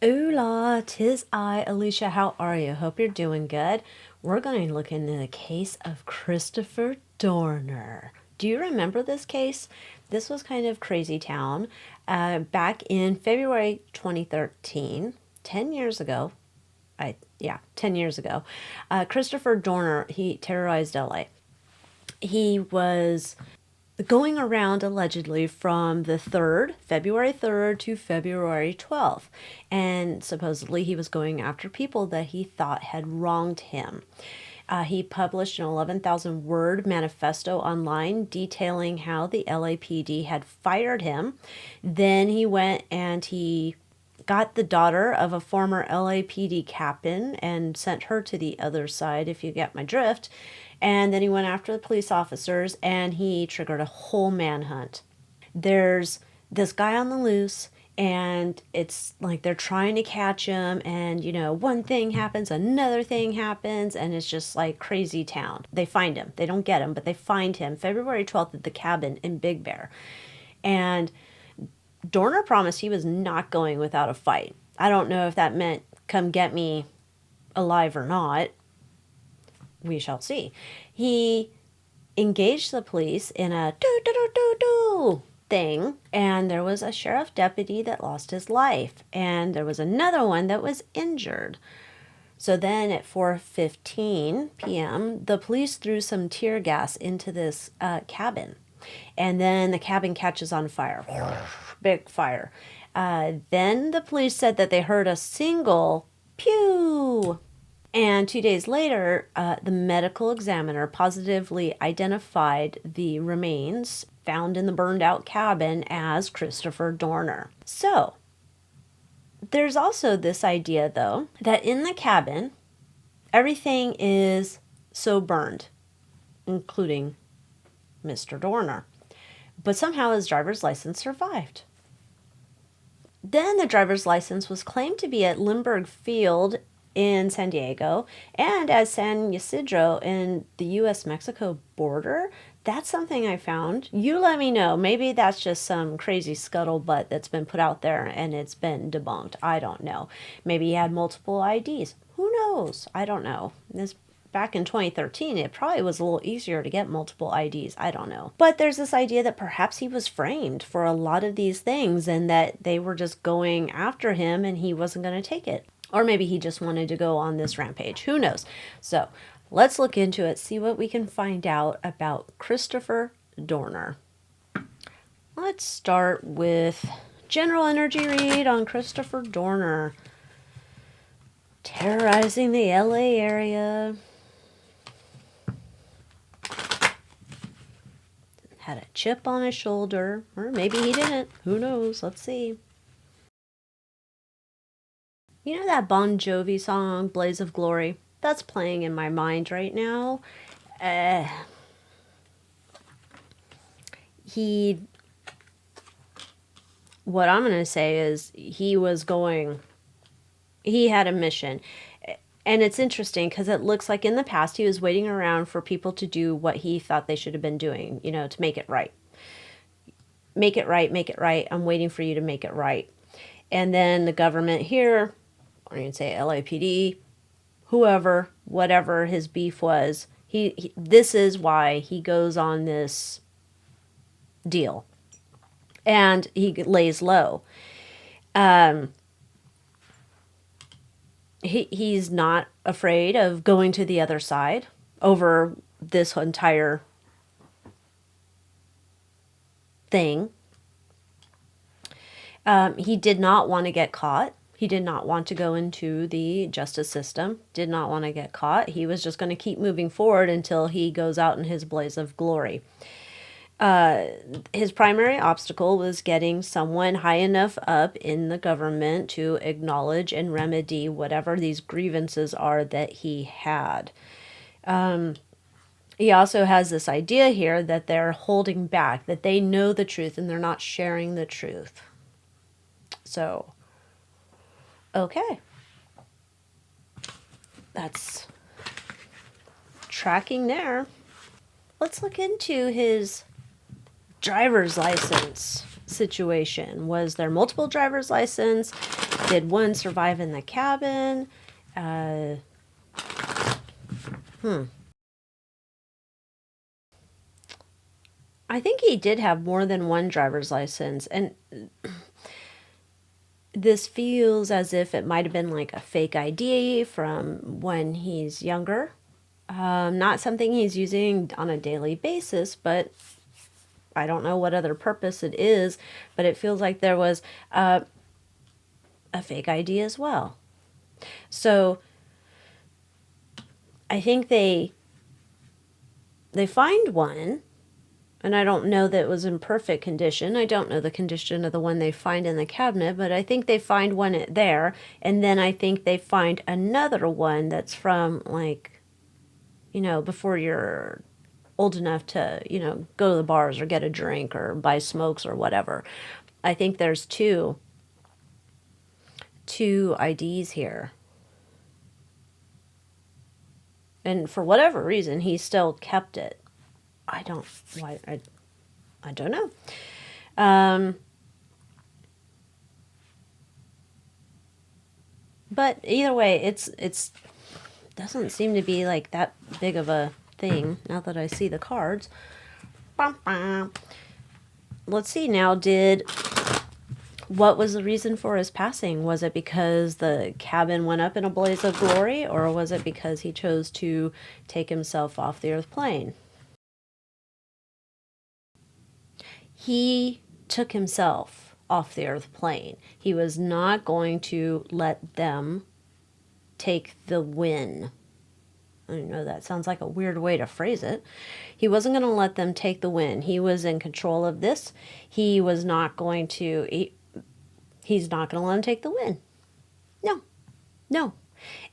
Hola, 'tis I, Alycia. How are you? Hope you're doing good. We're going to look into the case of Christopher Dorner. Do you remember this case? This was kind of crazy town. Back in February 2013, 10 years ago, 10 years ago, Christopher Dorner, he terrorized LA. He was going around allegedly from the 3rd, February 3rd to February 12th. And supposedly he was going after people that he thought had wronged him. He published an 11,000 word manifesto online detailing how the LAPD had fired him. Then he went and he got the daughter of a former LAPD captain and sent her to the other side, if you get my drift. And then he went after the police officers and he triggered a whole manhunt. There's this guy on the loose, and it's like they're trying to catch him, and one thing happens, another thing happens, and it's just like crazy town. They find him. They don't get him, but they find him February 12th at the cabin in Big Bear. And Dorner promised he was not going without a fight. I don't know if that meant come get me alive or not. We shall see. He engaged the police in a do thing, and there was a sheriff deputy that lost his life, and there was another one that was injured. So then at 4:15 p.m., the police threw some tear gas into this cabin, and then the cabin catches on fire. Big fire. Then the police said that they heard a single pew. And 2 days later, the medical examiner positively identified the remains found in the burned out cabin as Christopher Dorner. So, there's also this idea, though, that in the cabin, everything is so burned, including Mr. Dorner. But somehow his driver's license survived. Then the driver's license was claimed to be at Lindbergh Field in San Diego and as San Ysidro in the U.S.-Mexico border. That's something I found. You let me know. Maybe that's just some crazy scuttlebutt that's been put out there and it's been debunked. I don't know. Maybe he had multiple IDs. Who knows? I don't know. This back in 2013, it probably was a little easier to get multiple IDs. I don't know. But there's this idea that perhaps he was framed for a lot of these things and that they were just going after him and he wasn't going to take it. Or maybe he just wanted to go on this rampage. Who knows? So let's look into it, see what we can find out about Christopher Dorner. Let's start with general energy read on Christopher Dorner. Terrorizing the LA area. Had a chip on his shoulder. Or maybe he didn't. Who knows? Let's see. You know that Bon Jovi song, Blaze of Glory? That's playing in my mind right now. What I'm going to say is he had a mission. And it's interesting because it looks like in the past he was waiting around for people to do what he thought they should have been doing, to make it right. Make it right, make it right. I'm waiting for you to make it right. And then the government here, or you can say LAPD, whoever, whatever his beef was, this is why he goes on this deal. And he lays low. He's not afraid of going to the other side over this entire thing. He did not want to get caught. He did not want to go into the justice system, did not want to get caught. He was just going to keep moving forward until he goes out in his blaze of glory. His primary obstacle was getting someone high enough up in the government to acknowledge and remedy whatever these grievances are that he had. He also has this idea here that they're holding back, that they know the truth and they're not sharing the truth. So, okay. That's tracking there. Let's look into his driver's license situation. Was there multiple driver's license? Did one survive in the cabin? I think he did have more than one driver's license, and this feels as if it might have been like a fake ID from when he's younger. Not something he's using on a daily basis, but I don't know what other purpose it is, but it feels like there was a fake ID as well. So I think they find one, and I don't know that it was in perfect condition. I don't know the condition of the one they find in the cabinet, but I think they find one there, and then I think they find another one that's from, like, before you're old enough to, go to the bars or get a drink or buy smokes or whatever. I think there's two IDs here. And for whatever reason, he still kept it. I don't know. But either way, it's doesn't seem to be like that big of a thing now that I see the cards. Let's see now, what was the reason for his passing? Was it because the cabin went up in a blaze of glory, or was it because he chose to take himself off the earth plane? He took himself off the earth plane. He was not going to let them take the win. I know that sounds like a weird way to phrase it. He wasn't going to let them take the win. He was in control of this. He was not going to... He's not going to let them take the win. No.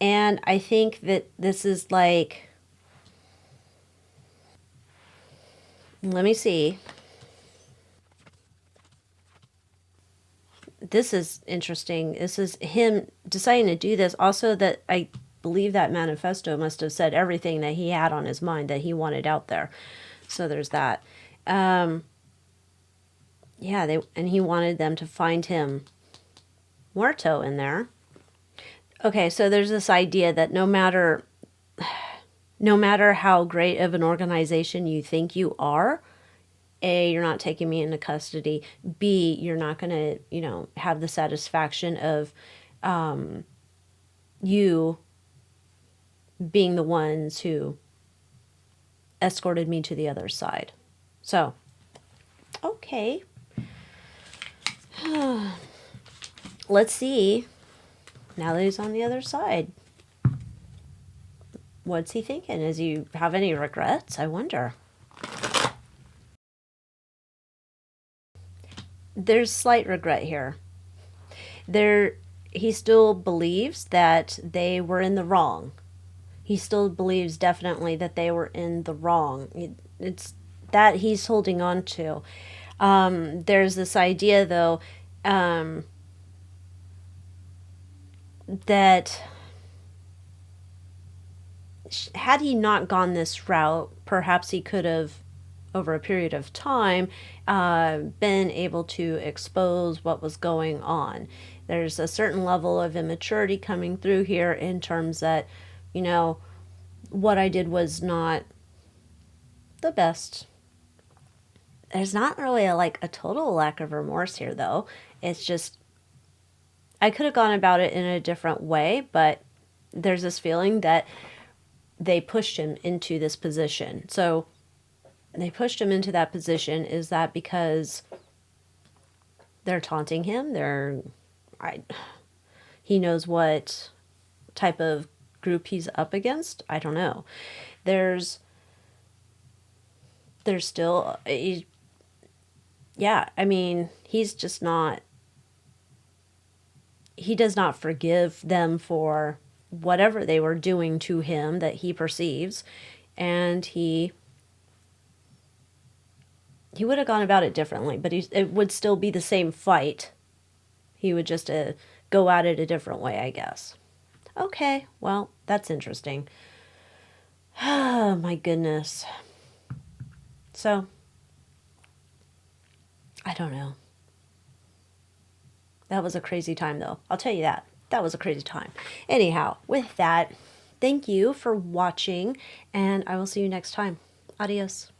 And I think that this is like... Let me see. This is interesting. This is him deciding to do this. Also, that I believe that manifesto must have said everything that he had on his mind that he wanted out there. So there's that. Yeah, and he wanted them to find him muerto in there. Okay, so there's this idea that no matter how great of an organization you think you are, A, you're not taking me into custody. B, you're not going to, have the satisfaction of you being the ones who escorted me to the other side. So, okay. Let's see, now that he's on the other side, what's he thinking? Does he have any regrets? I wonder. There's slight regret here. He still believes that they were in the wrong. He still believes definitely that they were in the wrong. It's that he's holding on to. There's this idea, though, that had he not gone this route, perhaps he could have, over a period of time, been able to expose what was going on. There's a certain level of immaturity coming through here in terms that, what I did was not the best. There's not really a total lack of remorse here, though. It's just, I could have gone about it in a different way, but there's this feeling that they pushed him into this position. So they pushed him into that position. Is that because they're taunting him? He knows what type of group he's up against. I don't know. There's still, yeah, I mean, he's just not, he does not forgive them for whatever they were doing to him that he perceives, and he would have gone about it differently, but it would still be the same fight. He would just go at it a different way, I guess. Okay, well, that's interesting. Oh, my goodness. So, I don't know. That was a crazy time, though. I'll tell you that. That was a crazy time. Anyhow, with that, thank you for watching, and I will see you next time. Adios.